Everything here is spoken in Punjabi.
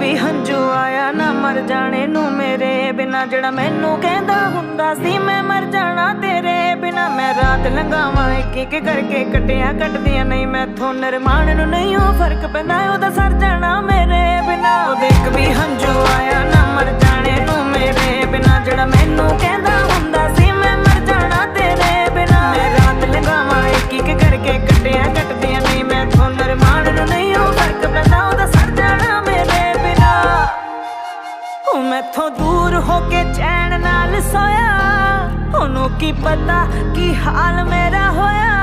ਵੀ ਹੰਝੂ ਆਇਆ ਨਾ ਮਰ ਜਾਣੇ ਨੂੰ ਮੇਰੇ ਬਿਨਾ, ਜਿਹੜਾ ਮੈਨੂੰ ਕਹਿੰਦਾ ਹੁੰਦਾ ਸੀ ਮੈਂ ਮਰ ਜਾਣਾ ਤੇਰੇ ਬਿਨਾ। ਮੈਂ ਰਾਤ ਲੰਘਾਵਾਂ ਇੱਕ ਇੱਕ ਕਰਕੇ ਕੱਟਿਆ ਕੱਟਦੀਆਂ ਨਹੀਂ ਮੈਥੋਂ ਨਿਰਮਾਣ ਨੂੰ ਨਹੀਂ ਉਹ ਫਰਕ ਪੈਂਦਾ ਉਹਦਾ ਸਰ ਜਾਣਾ ਮੇਰੇ ਬਿਨਾ। ਉਹਦੇ ਇੱਕ ਵੀ ਹੰਝੂ ਆਇਆ ਨਾ ਮਰ ਜਾਣੇ ਨੂੰ ਮੇਰੇ ਬਿਨਾ, ਜਿਹੜਾ ਮੈਨੂੰ ਕਹਿੰਦਾ ਹੁੰਦਾ ਸੀ ਮੈਂ ਮਰ ਜਾਣਾ ਤੇਰੇ ਬਿਨਾ। ਮੈਂ ਰਾਤ ਲੰਘਾਵਾਂ ਇੱਕ ਇੱਕ ਕਰਕੇ ਕੱਟਿਆ ਕੱਟਦੀਆਂ ਨਹੀਂ ਮੈਥੋਂ ਨਿਰਮਾਣ ਨੂੰ ਨਹੀਂ ਉਹ ਫਰਕ ਪੈਂਦਾ ਉਹਦਾ ਸਰ ਜਾਣਾ ਮੇਰੇ ਬਿਨਾ। ਉਹ ਮੈਥੋਂ ਦੂਰ ਹੋ ਕੇ ਚੈਨ ਨਾਲ ਸੋਇਆ, ਉਹਨੂੰ ਕੀ ਪਤਾ ਕੀ ਹਾਲ ਮੇਰਾ ਹੋਇਆ।